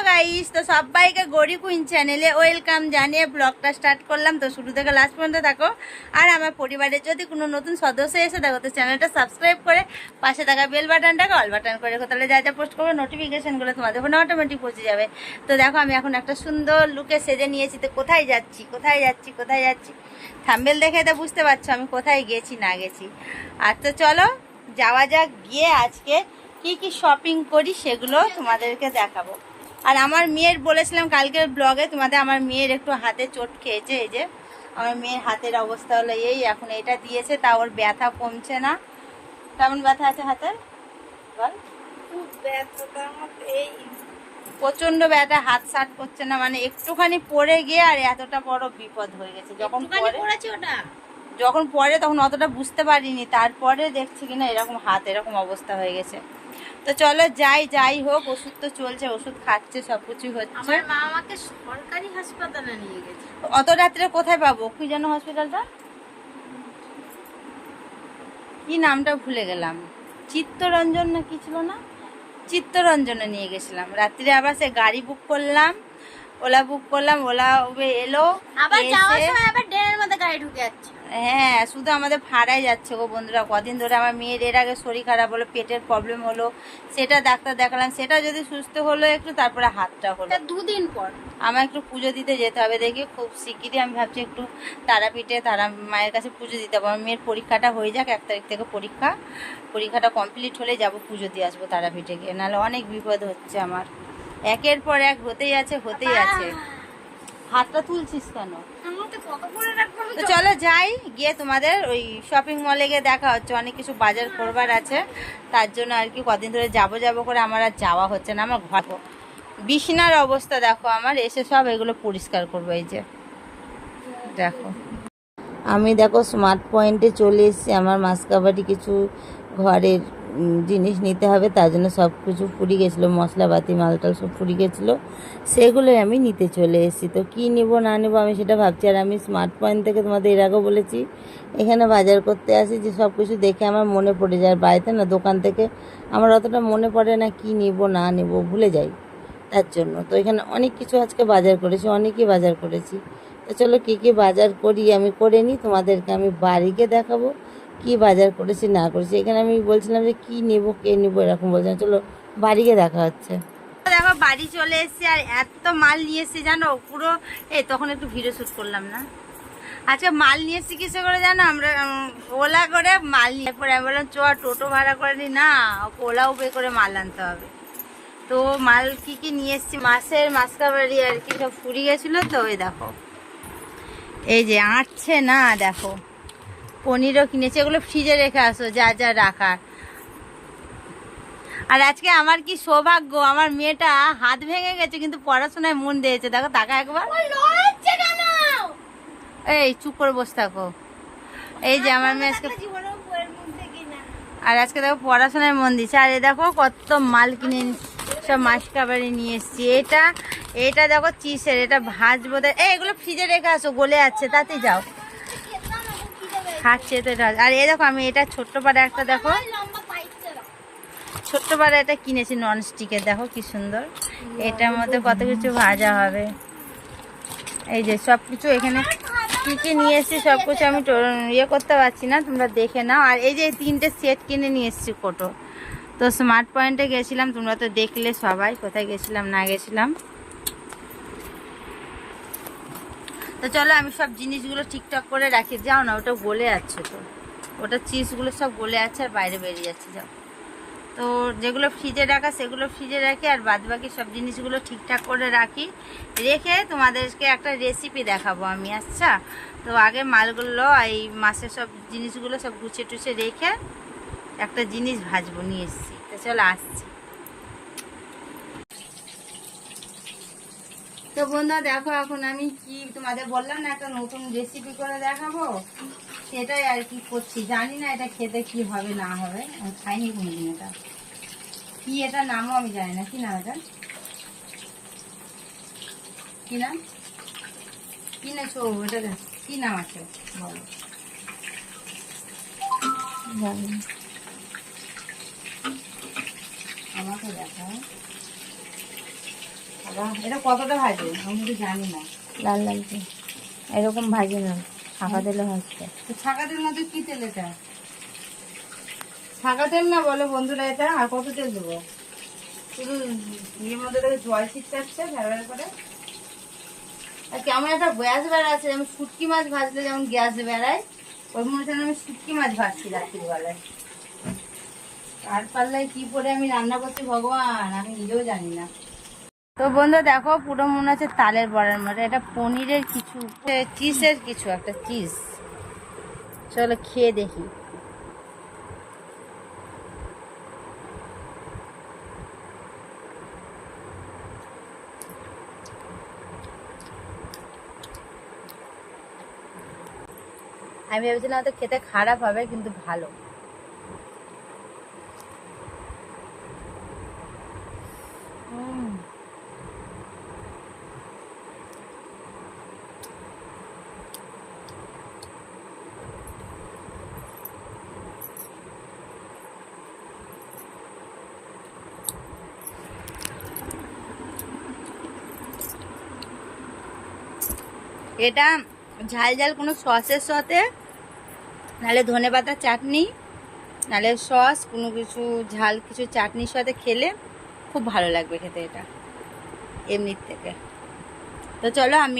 Guys, তো সবাইকে Gauri queen চ্যানেলে ওয়েলকাম জানিয়ে ব্লগটা স্টার্ট করলাম। তো শুরু থেকে লাস্ট পর্যন্ত থাকো। আর আমার পরিবারের যদি কোনো নতুন সদস্য এসে দেখো তো চ্যানেলটা সাবস্ক্রাইব করে পাশে থাকা বেল বাটনটাকে অল বাটন করে রেখো, তাহলে যা যা পোস্ট করবো নোটিফিকেশনগুলো তোমাদের ফোনে অটোমেটিক পৌঁছে যাবে। তো দেখো আমি এখন একটা সুন্দর লুকে সেজে নিয়েছি। তো কোথায় যাচ্ছি কোথায় যাচ্ছি কোথায় যাচ্ছি থাম্বেল দেখে তো বুঝতে পারছো আমি কোথায় গেছি না গেছি। আর তো চলো যাওয়া যাক, গিয়ে আজকে কি কি শপিং করি সেগুলো তোমাদেরকে দেখাবো। আর আমার মেয়ের বলেছিলাম কালকের ব্লগে তোমাদের, আমার মেয়ের একটু হাতে চোট খেয়েছে। এই যে আমার মেয়ের হাতের অবস্থা হলো এই, এখন এটা দিয়েছে তা ওর ব্যথা কমছে না। কেমন ব্যথা আছে হাতের বল? এই প্রচন্ড ব্যথা, হাত সাট করছে না, মানে একটুখানি পড়ে গিয়ে আর এতটা বড় বিপদ হয়ে গেছে। যখন পরে তখন অতটা বুঝতে পারিনি, তারপরে দেখছি কিনা এরকম হাত এরকম অবস্থা হয়ে গেছে। তো চলো যাই হোক, ওষুধ তো চলছে, ওষুধ খাচ্ছে, সবকিছুই হচ্ছে। আমার মা আমাকে সরকারি হাসপাতালে নিয়ে গেছে। অত রাত্রে কোথায় পাবো? কি যেন হসপিটালটা, কি নামটা ভুলে গেলাম, চিত্তরঞ্জন না কি ছিল না, চিত্তরঞ্জনে নিয়ে গেছিলাম রাত্রে। আবার সে গাড়ি বুক করলাম, ওলা বুক করলাম, ওলা এলো, আবার যাওয়ার সময় আবার ড্রেনের মধ্যে গাড়ি ঢুকে যাচ্ছে। হ্যাঁ, শুধু আমাদের ভাড়াই যাচ্ছে গো বন্ধুরা। কদিন ধরে আমার মেয়ের এর আগে শরীর খারাপ হলো, পেটের প্রবলেম হলো, সেটা ডাক্তার দেখালাম, সেটা যদি সুস্থ হলো একটু, তারপরে হাতটা হলো। দুদিন পর আমার একটু পুজো দিতে যেতে হবে, দেখি খুব শিগগিরই আমি ভাবছি একটু তারাপীঠে তারা মায়ের কাছে পুজো দিতে হবে। আমার মেয়ের পরীক্ষাটা হয়ে যাক, 1 তারিখ থেকে পরীক্ষাটা কমপ্লিট হলে যাব পুজো দিয়ে আসবো তারাপীঠে গিয়ে, নাহলে অনেক বিপদ হচ্ছে আমার, একের পর এক হতেই আছে। হাতটা তুলছিস কেন? তো চলো যাই, গিয়ে তোমাদের ওই শপিং মলে গিয়ে দেখা হচ্ছে। অনেক কিছু বাজার করবার আছে, তার জন্য আর কি কদিন ধরে যাবো করে আমার আর যাওয়া হচ্ছে না। আমার ঘর বিছানার অবস্থা দেখো, আমার এসে সব এগুলো পরিষ্কার করবো। এই যে দেখো, আমি দেখো স্মার্ট পয়েন্টে চলে এসেছি। আমার মাসকাবারি কিছু ঘরের জিনিস নিতে হবে, তার জন্য সব কিছু ফুরিয়ে গেছিলো, মশলাপাতি মালটাল সব ফুরিয়ে গেছিলো, সেগুলোই আমি নিতে চলে এসেছি। তো কী নেবো না নেবো আমি সেটা ভাবছি। আর আমি স্মার্ট পয়েন্ট থেকে তোমাদের এর আগেও বলেছি এখানে বাজার করতে আসি, যে সব কিছু দেখে আমার মনে পড়ে যায়। বাড়িতে না দোকান থেকে আমার অতটা মনে পড়ে না কি নেবো না নেবো, ভুলে যাই, তার জন্য। তো এখানে অনেক কিছু আজকে বাজার করেছি, অনেকই বাজার করেছি। তো চলো কী কী বাজার করি আমি করে নিই, তোমাদেরকে আমি বাড়িকে দেখাবো কি বাজার করেছি না করেছি। এখানে আমি বলছিলাম যে কি নেব কে নেব এরকম বলছিলাম, চলো বাড়িকে দেখা হচ্ছে। দেখো বাড়ি চলে এসেছি, আর এত মাল নিয়ে এসেছি জানো পুরো। এই তখন একটু ভিডিও শ্যুট করলাম না। আচ্ছা মাল নিয়ে এসেছি কিসে করে জানো, আমরা ওলা করে মাল নিয়ে, পরে আমি বললাম টোটো ভাড়া করে নি না, ওলা উবের করে মাল আনতে হবে। তো মাল কি কি নিয়ে এসেছি, মাসকাবারি আর কি সব ফুরিয়ে গেছিলো। তো ওই দেখো এই যে আঁটছে না, দেখো পনিরও কিনেছি, এগুলো ফ্রিজে রেখে আসো যা যা রাখার। আর আজকে আমার কি সৌভাগ্য, আমার মেয়েটা হাত ভেঙে গেছে কিন্তু পড়াশোনায় মন দিয়েছে। দেখো টাকা একবার, এই চুপ করে বসে থাকো। এই যে আমার মেয়ে আজকে, আর আজকে দেখো পড়াশোনায় মন দিচ্ছে। আর এ দেখো কত মাল কিনে সব মাসকাবারি নিয়ে এসছি। এটা দেখো চিসের, এটা ভাজবো। এগুলো ফ্রিজে রেখে আসো, গলে যাচ্ছে, তাতে যাও খাচ্ছে তো এটা। আর এ দেখো আমি এটা ছোট্ট পাড়া একটা, দেখো ছোট্ট পাড়া এটা কিনেছি নন স্টিকের, দেখো কি সুন্দর। এটার মধ্যে কত কিছু ভাজা হবে। এই যে সব কিছু এখানে কি কি নিয়ে এসেছি সব কিছু আমি ইয়ে করতে পারছি না, তোমরা দেখে নাও। আর এই যে 3টে সেট কিনে নিয়ে এসেছি কোটো। তো স্মার্ট পয়েন্টে গেছিলাম, তোমরা তো দেখলে সবাই কোথায় গেছিলাম না গেছিলাম। তো চলো আমি সব জিনিসগুলো ঠিকঠাক করে রাখি। যাও না, ওটা গলে যাচ্ছে, তো ওটা চিজগুলো সব গলে যাচ্ছে আর বাইরে বেরিয়ে যাচ্ছে। যাও, তো যেগুলো ফ্রিজে রাখা সেগুলো ফ্রিজে রাখি, আর বাদবাকি সব জিনিসগুলো ঠিকঠাক করে রাখি। রেখে তোমাদেরকে একটা রেসিপি দেখাবো আমি। আচ্ছা, তো আগে মালগুলো এই মাছের সব জিনিসগুলো সব গুছিয়ে টুছিয়ে রেখে একটা জিনিস ভাজবো নিয়ে এসেছি। তো চলো আসছি। তো বন্ধুরা দেখো, এখন আমি কি তোমাদের বললাম না একটা নতুন রেসিপি করে দেখাবো, সেটাই আর কি করছি। জানি না এটা খেতে কি হবে না হবে, আমি খাইনি কোনোদিন। এটা কি, এটা নামও আমি জানি না, কি নাম এটা, কি নাম কিনেছো এটা কি নাম আছে বলো? জানি না। আমাকে দেখাও। বাবা এটা কতটা ভাজে আমি তো জানি না। লাল লাল তো এরকম ভাজি না, ফাঁকা দিলে হচ্ছে। তো ছাকা তেল না তো কি তেল এটা? ছাকা তেল না বলো বন্ধুরা এটা। আর কত তেল দেবো? শুধু এর মধ্যে থেকে জল ছিটকাচ্ছে ভেড়ার করে। আর কেমন একটা গ্যাস বেড়াচ্ছে, যেমন শুটকি মাছ ভাজলে যেমন গ্যাস বেড়ায়, ওই মনে হচ্ছে আমি শুটকি মাছ ভাজছি রাত্রিবেলায়। আর পাল্লায় কি পরে আমি রান্না করছি ভগবান, আমি নিজেও জানি না। তো বন্ধু দেখো পুরো মনে হচ্ছে তালের বড়ার মতো। এটা পনিরের কিছু চিজের কিছু একটা চিজ। চলো খেয়ে দেখি। আমি ভেবেছিলাম হয়তো খেতে খারাপ হবে, কিন্তু ভালো। এটা ঝাল ঝাল কোনো সসের সাথে, নাহলে ধনেপাতার চাটনি, নাহলে সস কোনো কিছু ঝাল কিছু চাটনির সাথে খেলে খুব ভালো লাগবে খেতে এটা এমনির থেকে। তো চলো আমি